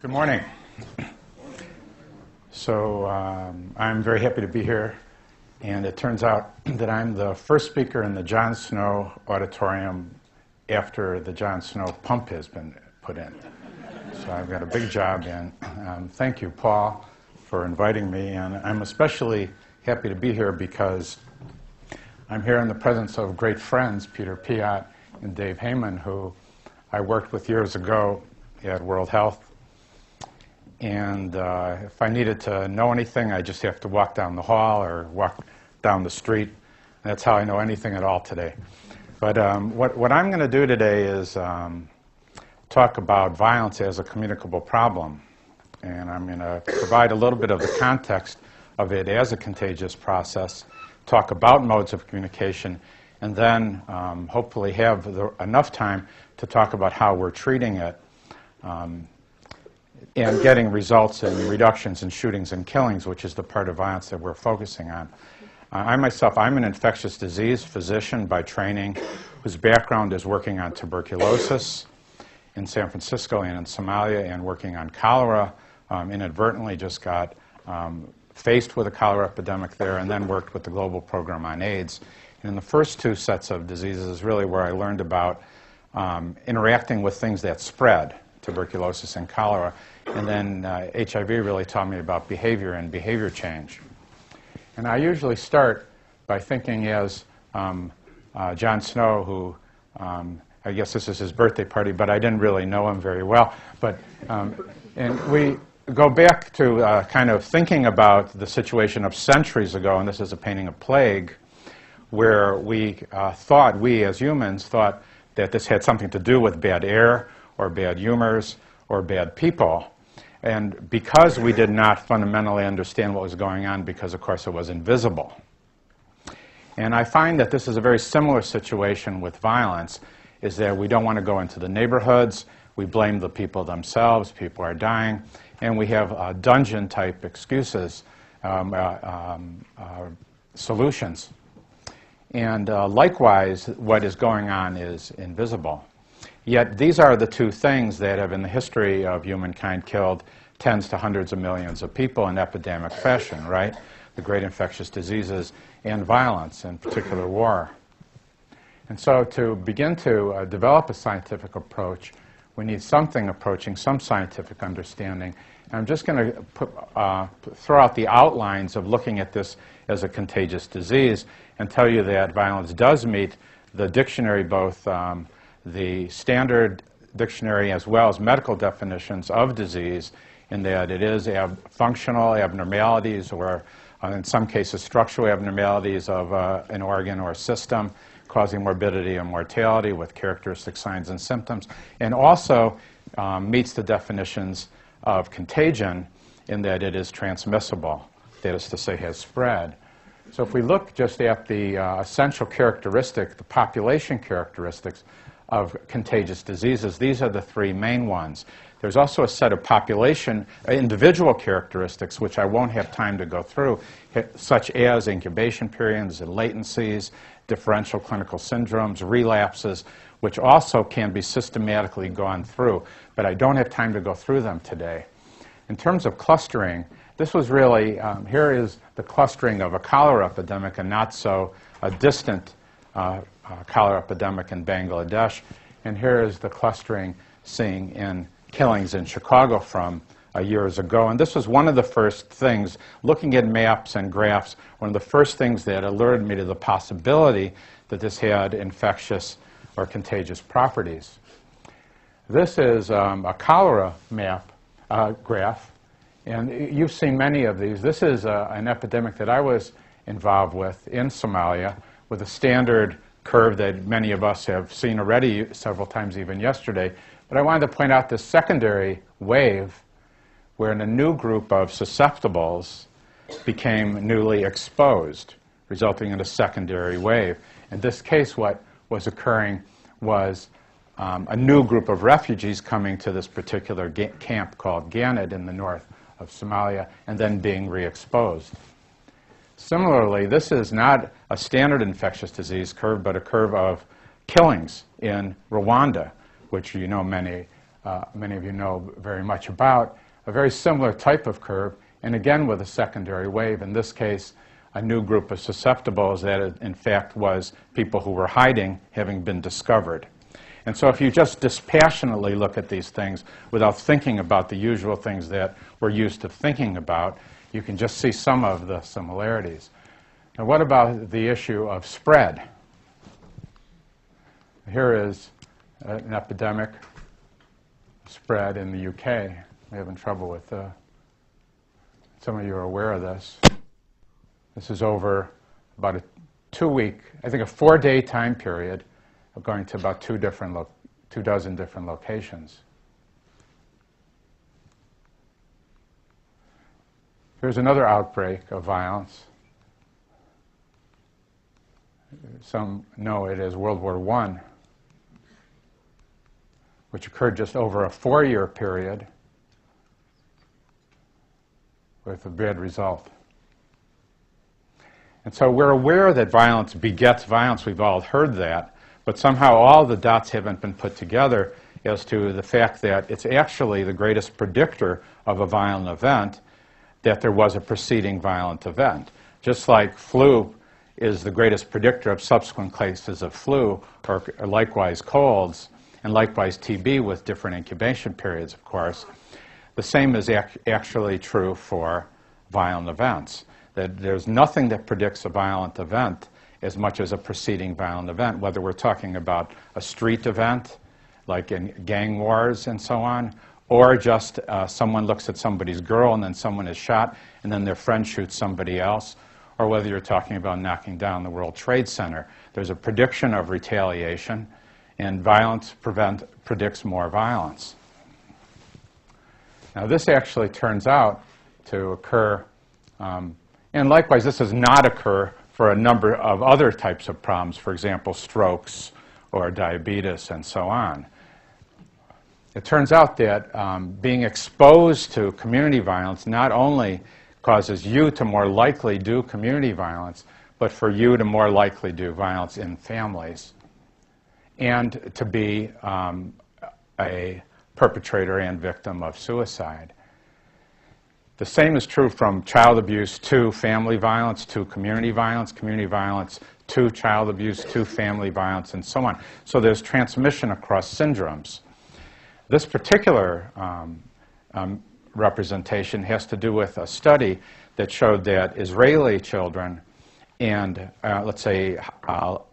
Good morning. So I'm very happy to be here, and it turns out that I'm the first speaker in the John Snow Auditorium after the John Snow pump has been put in. So I've got a big job, and thank you, Paul, for inviting me. And I'm especially happy to be here because I'm here in the presence of great friends, Peter Piot and Dave Heyman, who I worked with years ago at World Health. And if I needed to know anything, I just have to walk down the hall or walk down the street. That's how I know anything at all today. But what I'm going to do today is talk about violence as a communicable problem. And I'm going to provide a little bit of the context of it as a contagious process, talk about modes of communication, and then hopefully have enough time to talk about how we're treating it. And getting results in reductions in shootings and killings, which is the part of violence that we're focusing on. I'm an infectious disease physician by training, whose background is working on tuberculosis in San Francisco and in Somalia, and working on cholera. Inadvertently just got faced with a cholera epidemic there, and then worked with the global program on AIDS. And in the first two sets of diseases is really where I learned about interacting with things that spread, tuberculosis and cholera. And then HIV really taught me about behavior and behavior change. And I usually start by thinking as John Snow, who I guess this is his birthday party, but I didn't really know him very well. But and we go back to kind of thinking about the situation of centuries ago, and this is a painting of plague, where we as humans thought that this had something to do with bad air or bad humors or bad people. And because we did not fundamentally understand what was going on, because of course it was invisible. And I find that this is a very similar situation with violence, is that we don't want to go into the neighborhoods, we blame the people themselves, people are dying, and we have dungeon-type excuses, solutions. And likewise, what is going on is invisible. Yet these are the two things that have, in the history of humankind, killed tens to hundreds of millions of people in epidemic fashion, right? The great infectious diseases and violence, in particular war. And so to begin to develop a scientific approach, we need something approaching some scientific understanding. And I'm just going to throw out the outlines of looking at this as a contagious disease and tell you that violence does meet the dictionary, both the standard dictionary as well as medical definitions of disease, in that it is functional abnormalities or, in some cases, structural abnormalities of an organ or system causing morbidity and mortality with characteristic signs and symptoms, and also meets the definitions of contagion in that it is transmissible, that is to say, has spread. So if we look just at the essential characteristic, the population characteristics of contagious diseases, these are the three main ones. There's also a set of population, individual characteristics, which I won't have time to go through, such as incubation periods and latencies, differential clinical syndromes, relapses, which also can be systematically gone through, but I don't have time to go through them today. In terms of clustering, this was really, here is the clustering of a cholera epidemic, and not so a distant cholera epidemic in Bangladesh. And here is the clustering seen in killings in Chicago from years ago. And this was one of the first things, looking at maps and graphs, one of the first things that alerted me to the possibility that this had infectious or contagious properties. This is a cholera map graph, and you've seen many of these. This is an epidemic that I was involved with in Somalia, with a standard curve that many of us have seen already several times, even yesterday. But I wanted to point out this secondary wave where a new group of susceptibles became newly exposed, resulting in a secondary wave. In this case, what was occurring was a new group of refugees coming to this particular camp called Ganad in the north of Somalia, and then being re-exposed. Similarly, this is not a standard infectious disease curve, but a curve of killings in Rwanda, which you know many many of you know very much about, a very similar type of curve, and again with a secondary wave. In this case, a new group of susceptibles that in fact was people who were hiding, having been discovered. And so if you just dispassionately look at these things without thinking about the usual things that we're used to thinking about, you can just see some of the similarities. Now what about the issue of spread? Here is an epidemic spread in the UK. We're having trouble with, some of you are aware of this. This is over about a 2-week, I think a 4-day time period of going to about 2 dozen different locations. Here's another outbreak of violence. Some know it as World War I, which occurred just over a 4-year period with a bad result. And so we're aware that violence begets violence. We've all heard that. But somehow all the dots haven't been put together as to the fact that it's actually the greatest predictor of a violent event that there was a preceding violent event. Just like flu is the greatest predictor of subsequent cases of flu, or likewise colds, and likewise TB with different incubation periods, of course. The same is actually true for violent events. That there's nothing that predicts a violent event as much as a preceding violent event, whether we're talking about a street event, like in gang wars and so on, or just someone looks at somebody's girl and then someone is shot and then their friend shoots somebody else, or whether you're talking about knocking down the World Trade Center. There's a prediction of retaliation, and violence predicts more violence. Now this actually turns out to occur, and likewise this does not occur for a number of other types of problems, for example, strokes or diabetes and so on. It turns out that being exposed to community violence not only causes you to more likely do community violence, but for you to more likely do violence in families and to be a perpetrator and victim of suicide. The same is true from child abuse to family violence to community violence to child abuse to family violence, and so on. So there's transmission across syndromes. This particular representation has to do with a study that showed that Israeli children and, let's say,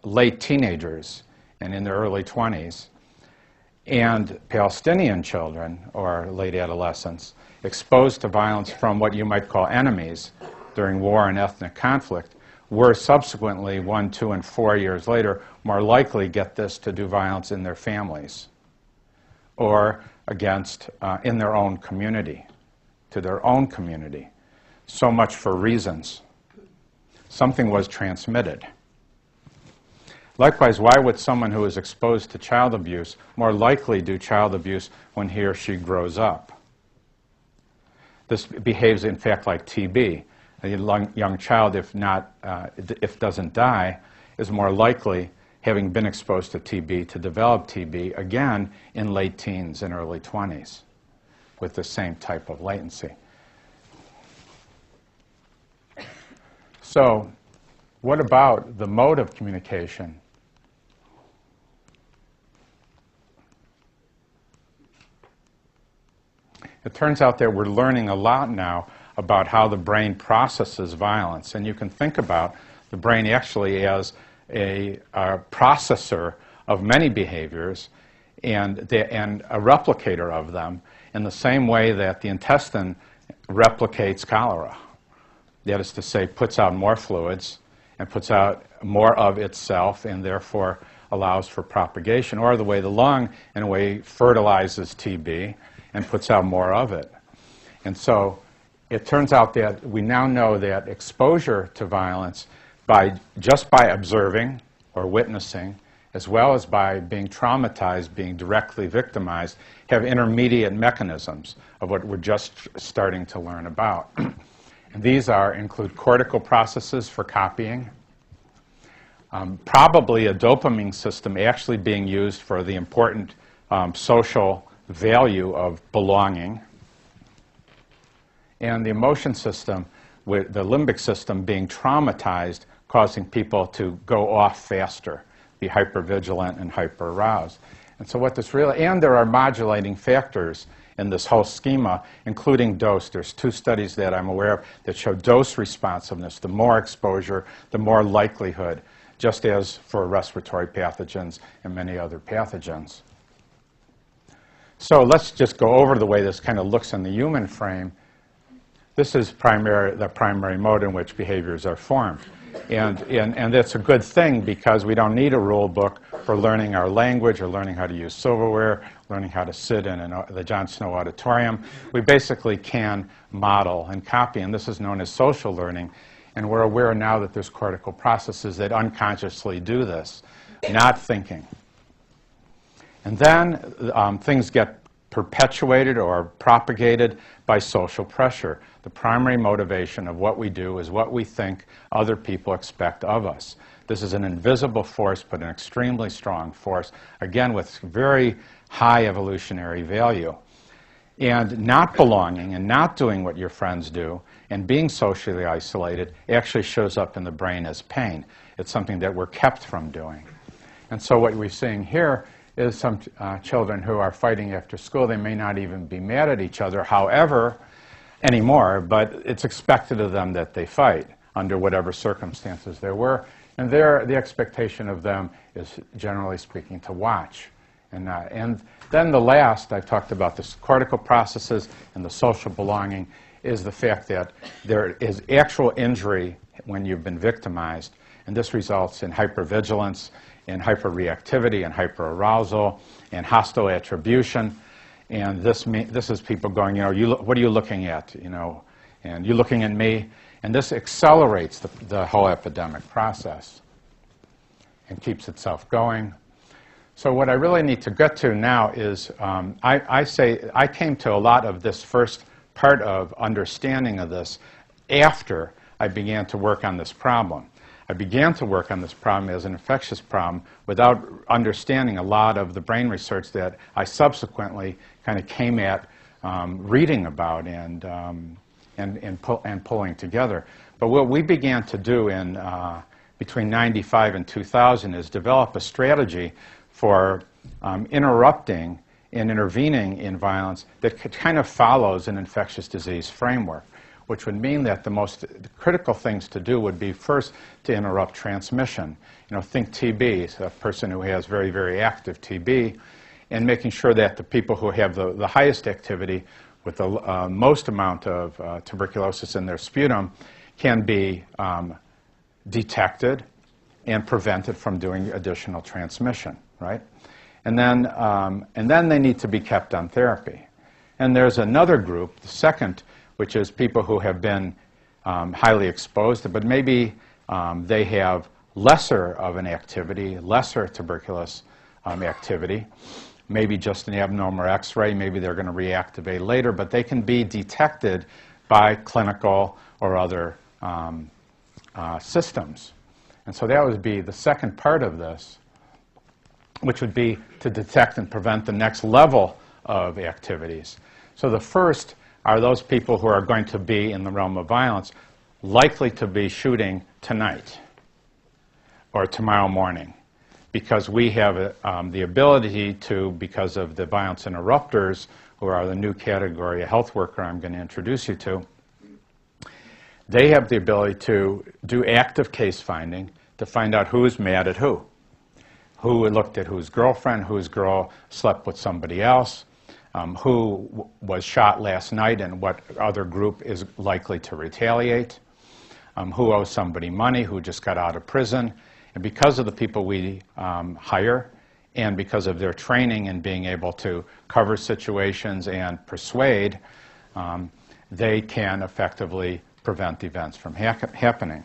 late teenagers and in their early 20s, and Palestinian children or late adolescents exposed to violence from what you might call enemies during war and ethnic conflict were subsequently 1, 2, and 4 years later more likely get this to do violence in their families or against in their own community, to their own community. So much for reasons. Something was transmitted. Likewise, why would someone who is exposed to child abuse more likely do child abuse when he or she grows up? This behaves, in fact, like TB. A young child, if doesn't die, is more likely, having been exposed to TB, to develop TB again in late teens and early 20s with the same type of latency. So, what about the mode of communication? It turns out that we're learning a lot now about how the brain processes violence. And you can think about the brain actually as a processor of many behaviors and a replicator of them in the same way that the intestine replicates cholera. That is to say, puts out more fluids and puts out more of itself and therefore allows for propagation, or the way the lung, in a way, fertilizes TB and puts out more of it. And so it turns out that we now know that exposure to violence just by observing or witnessing, as well as by being traumatized, being directly victimized, have intermediate mechanisms of what we're just starting to learn about. And these include cortical processes for copying, probably a dopamine system actually being used for the important social value of belonging, and the emotion system, with the limbic system being traumatized, causing people to go off faster, be hypervigilant and hyperaroused. And so what this really, and there are modulating factors in this whole schema, including dose. There's 2 studies that I'm aware of that show dose responsiveness. The more exposure, the more likelihood, just as for respiratory pathogens and many other pathogens. So let's just go over the way this kind of looks in the human frame. This is the primary mode in which behaviors are formed. And that's a good thing because we don't need a rule book for learning our language or learning how to use silverware, learning how to sit in the John Snow Auditorium. We basically can model and copy, and this is known as social learning. And we're aware now that there's cortical processes that unconsciously do this, not thinking. And then things get perpetuated or propagated by social pressure. The primary motivation of what we do is what we think other people expect of us. This is an invisible force, but an extremely strong force, again, with very high evolutionary value. And not belonging and not doing what your friends do and being socially isolated actually shows up in the brain as pain. It's something that we're kept from doing. And so what we're seeing here is some children who are fighting after school. They may not even be mad at each other, however, anymore, but it's expected of them that they fight under whatever circumstances there were. And the expectation of them is, generally speaking, to watch. And then the last, I've talked about the cortical processes and the social belonging, is the fact that there is actual injury when you've been victimized. And this results in hypervigilance, in hyperreactivity, and hyperarousal, and hostile attribution. And this is people going, what are you looking at? And you looking at me? And this accelerates the whole epidemic process and keeps itself going. So what I really need to get to now is, I came to a lot of this first part of understanding of this after I began to work on this problem. I began to work on this problem as an infectious problem without understanding a lot of the brain research that I subsequently kind of came at reading about and pulling together. But what we began to do in between 95 and 2000 is develop a strategy for interrupting and intervening in violence that kind of follows an infectious disease framework, which would mean that the most critical things to do would be first to interrupt transmission. Think TB, so a person who has very, very active TB, and making sure that the people who have the highest activity with the most amount of tuberculosis in their sputum can be detected and prevented from doing additional transmission, right? And then they need to be kept on therapy. And there's another group, the second, which is people who have been highly exposed, but maybe they have lesser of an activity, lesser tuberculous activity, maybe just an abnormal X-ray, maybe they're going to reactivate later, but they can be detected by clinical or other systems. And so that would be the second part of this, which would be to detect and prevent the next level of activities. So the first are those people who are going to be in the realm of violence, likely to be shooting tonight or tomorrow morning, because we have the ability to, because of the violence interrupters, who are the new category of health worker I'm going to introduce you to, they have the ability to do active case finding to find out who's mad at who looked at whose girlfriend, whose girl slept with somebody else, who was shot last night and what other group is likely to retaliate, who owes somebody money, who just got out of prison. And because of the people we hire and because of their training and being able to cover situations and persuade, they can effectively prevent events from happening.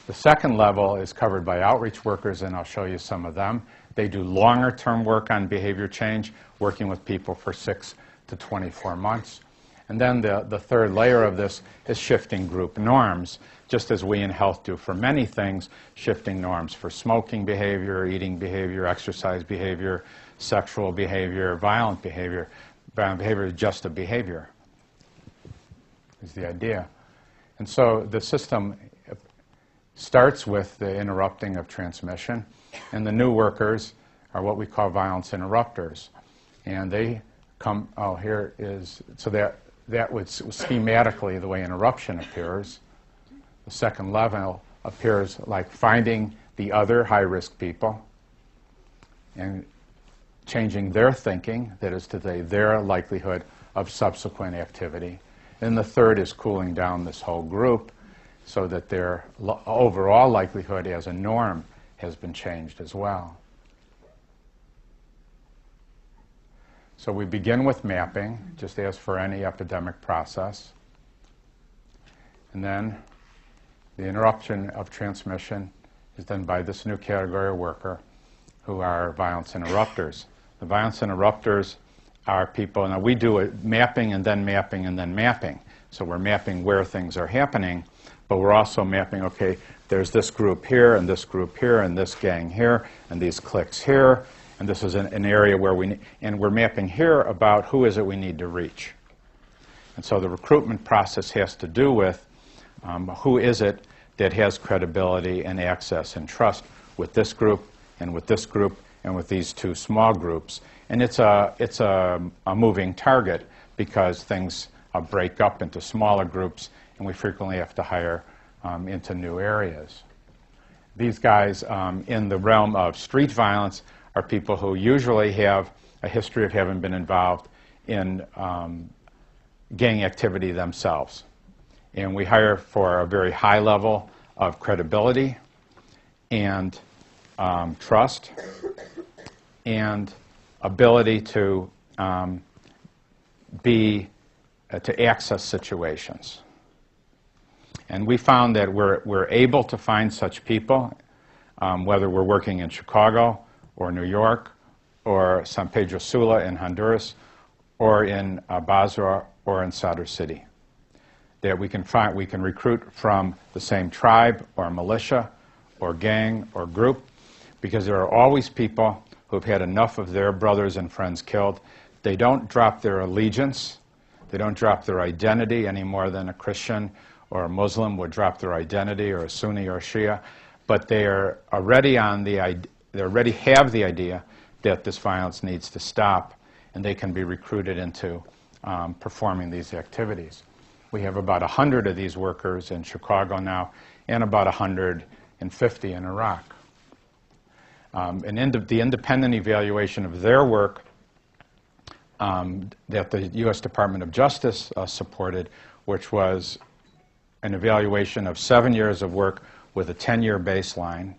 The second level is covered by outreach workers, and I'll show you some of them. They do longer-term work on behavior change, working with people for 6 to 24 months. And then the third layer of this is shifting group norms, just as we in health do for many things, shifting norms for smoking behavior, eating behavior, exercise behavior, sexual behavior, violent behavior. Violent behavior is just a behavior, is the idea. And so the system starts with the interrupting of transmission, and the new workers are what we call violence interrupters. And they come, oh, here is, so that would schematically the way interruption appears. The second level appears like finding the other high-risk people and changing their thinking, that is to say, their likelihood of subsequent activity. And the third is cooling down this whole group so that their overall likelihood as a norm has been changed as well. So we begin with mapping, just as for any epidemic process. And then the interruption of transmission is done by this new category of worker, who are violence interrupters. The violence interrupters are people, now we do it mapping and then mapping and then mapping. So we're mapping where things are happening, but we're also mapping, okay, there's this group here and this group here and this gang here and these cliques here, and this is an area where we need, and we're mapping here about who is it we need to reach. And so the recruitment process has to do with who is it that has credibility and access and trust with this group and with this group and with these two small groups. And it's a moving target because things break up into smaller groups, and we frequently have to hire into new areas. These guys in the realm of street violence are people who usually have a history of having been involved in gang activity themselves. And we hire for a very high level of credibility and trust and ability to to access situations. And we found that we're able to find such people, whether we're working in Chicago or New York or San Pedro Sula in Honduras or in Basra or in Sadr City. That we can recruit from the same tribe or militia or gang or group, because there are always people who have had enough of their brothers and friends killed. They don't drop their allegiance. They don't drop their identity any more than a Christian or a Muslim would drop their identity, or a Sunni or a Shia. But they are already they already have the idea that this violence needs to stop, and they can be recruited into performing these activities. We have about 100 of these workers in Chicago now, and about 150 in Iraq. The independent evaluation of their work that the U.S. Department of Justice supported, which was an evaluation of 7 years of work with a 10-year baseline,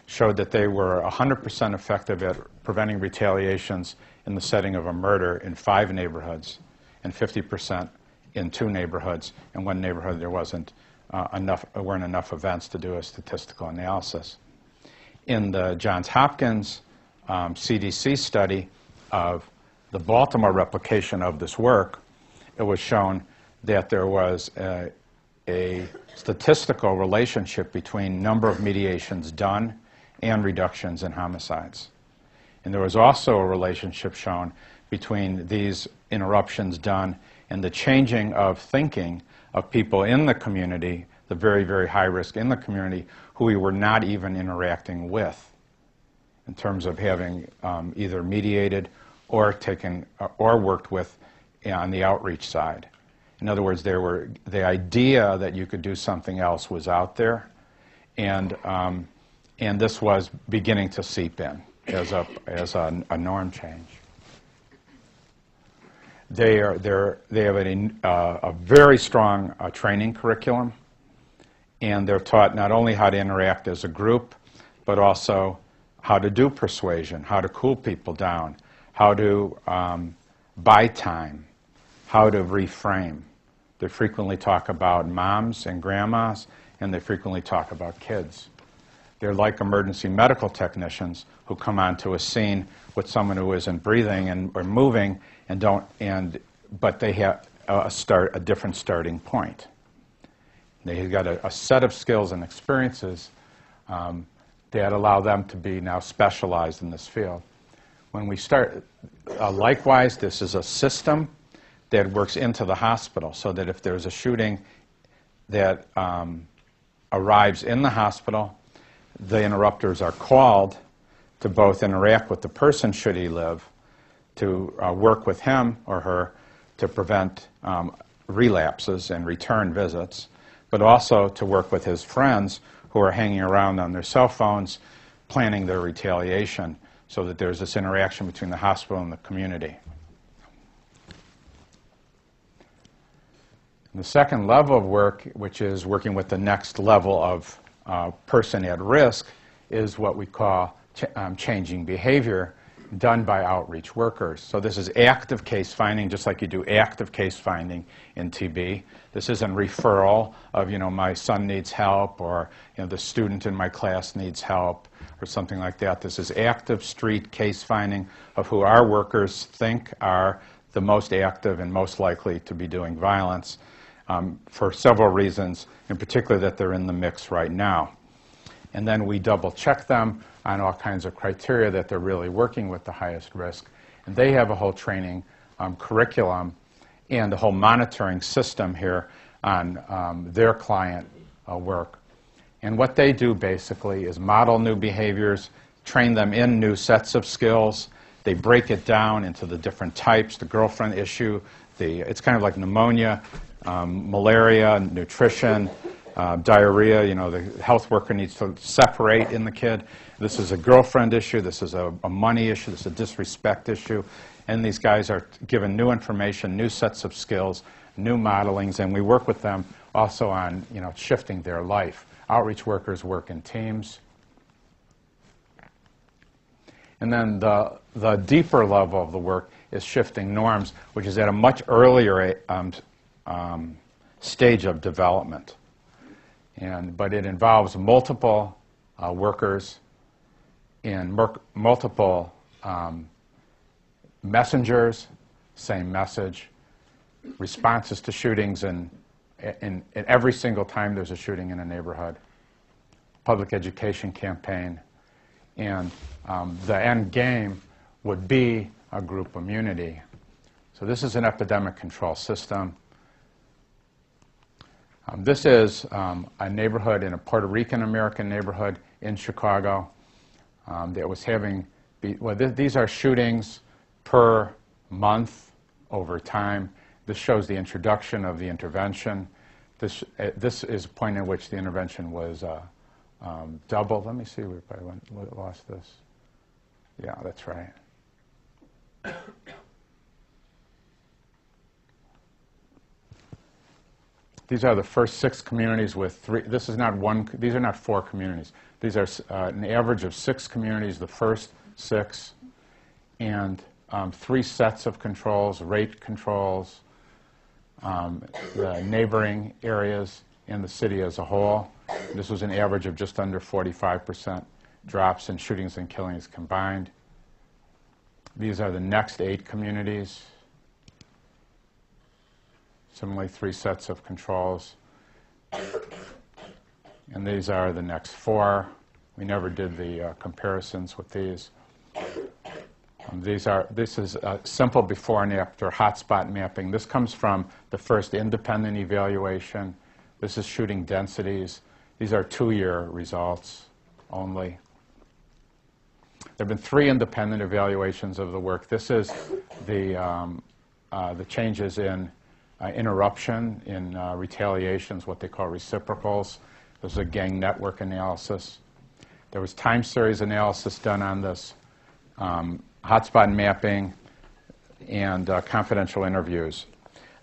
showed that they were 100% effective at preventing retaliations in the setting of a murder in 5 neighborhoods, and 50% in 2 neighborhoods. In 1 neighborhood there weren't enough events to do a statistical analysis. In the Johns Hopkins CDC study of the Baltimore replication of this work, it was shown that there was a statistical relationship between number of mediations done and reductions in homicides. And there was also a relationship shown between these interruptions done and the changing of thinking of people in the community, the very, very high risk in the community, who we were not even interacting with in terms of having either mediated or taken or worked with on the outreach side. In other words, the idea that you could do something else was out there, and this was beginning to seep in as a norm change. They have a very strong training curriculum, and they're taught not only how to interact as a group, but also how to do persuasion, how to cool people down, how to buy time, how to reframe. They frequently talk about moms and grandmas, and they frequently talk about kids. They're like emergency medical technicians who come onto a scene with someone who isn't breathing or moving, but they have a different starting point. They've got a set of skills and experiences that allow them to be now specialized in this field. When we start, likewise, this is a system that works into the hospital, so that if there's a shooting that arrives in the hospital, the interrupters are called to both interact with the person, should he live, to work with him or her to prevent relapses and return visits, but also to work with his friends who are hanging around on their cell phones, planning their retaliation, so that there's this interaction between the hospital and the community. The second level of work, which is working with the next level of person at risk, is what we call changing behavior, done by outreach workers. So this is active case finding, just like you do active case finding in TB. This isn't referral of, my son needs help, or, the student in my class needs help, or something like that. This is active street case finding of who our workers think are the most active and most likely to be doing violence, for several reasons, in particular that they're in the mix right now. And then we double check them on all kinds of criteria that they're really working with the highest risk. And they have a whole training curriculum and a whole monitoring system here on their client work. And what they do basically is model new behaviors, train them in new sets of skills. They break it down into the different types, the girlfriend issue, it's kind of like pneumonia, malaria, nutrition, diarrhea. The health worker needs to separate in the kid. This is a girlfriend issue. This is a money issue. This is a disrespect issue. And these guys are given new information, new sets of skills, new modelings, and we work with them also on shifting their life. Outreach workers work in teams. And then the deeper level of the work is shifting norms, which is at a much earlier stage of development. But it involves multiple workers in multiple messengers, same message, responses to shootings, and every single time there's a shooting in a neighborhood, public education campaign, and the end game would be a group immunity. So this is an epidemic control system. This is a neighborhood in a Puerto Rican American neighborhood in Chicago that was having, these are shootings per month over time. This shows the introduction of the intervention. This is a point at which the intervention was doubled. Let me see if I lost this. Yeah, that's right. These are the first 6 communities with 3. This is not one. These are not 4 communities. These are an average of 6 communities, the first 6, and 3 sets of controls, rate controls, the neighboring areas, and the city as a whole. This was an average of just under 45% drops in shootings and killings combined. These are the next 8 communities. Similarly, 3 sets of controls. And these are the next 4. We never did the comparisons with these. This is a simple before and after hotspot mapping. This comes from the first independent evaluation. This is shooting densities. These are 2-year results only. There have been 3 independent evaluations of the work. This is the changes in interruption, in retaliations, what they call reciprocals. This is a gang network analysis. There was time series analysis done on this, hotspot mapping, and confidential interviews.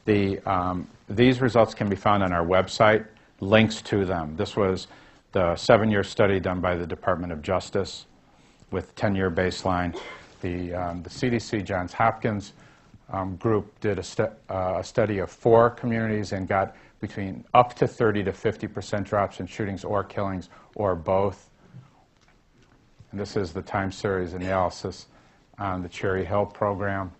These results can be found on our website, links to them. This was the 7-year study done by the Department of Justice with 10-year baseline. The CDC Johns Hopkins group did a study of 4 communities and got between up to 30 to 50% drops in shootings or killings or both. And this is the time series analysis on the Cherry Hill program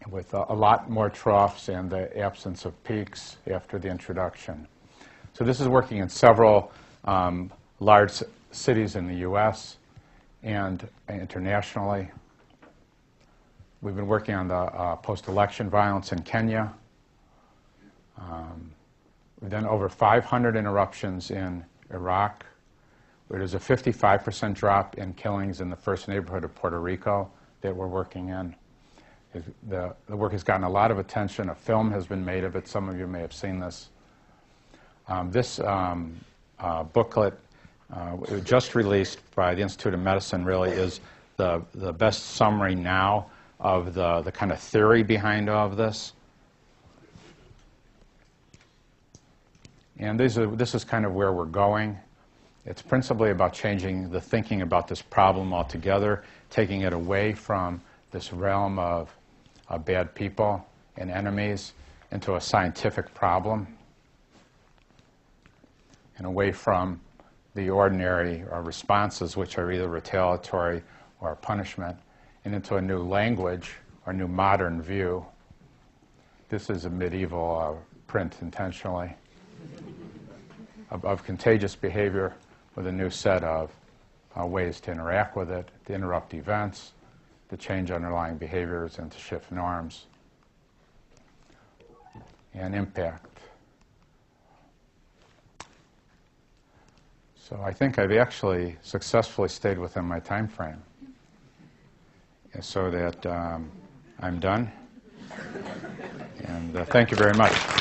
with a lot more troughs and the absence of peaks after the introduction. So this is working in several large cities in the U.S. and internationally. We've been working on the post-election violence in Kenya. We've done over 500 interruptions in Iraq, where there's a 55% drop in killings in the first neighborhood of Puerto Rico that we're working in. The work has gotten a lot of attention. A film has been made of it. Some of you may have seen this. This booklet, just released by the Institute of Medicine, really is the best summary now of the kind of theory behind all of this. And this is kind of where we're going. It's principally about changing the thinking about this problem altogether, taking it away from this realm of bad people and enemies into a scientific problem, and away from the ordinary responses, which are either retaliatory or punishment, and into a new language or new modern view. This is a medieval print intentionally of contagious behavior with a new set of ways to interact with it, to interrupt events, to change underlying behaviors, and to shift norms and impact. So I think I've actually successfully stayed within my time frame, so that I'm done. And thank you very much.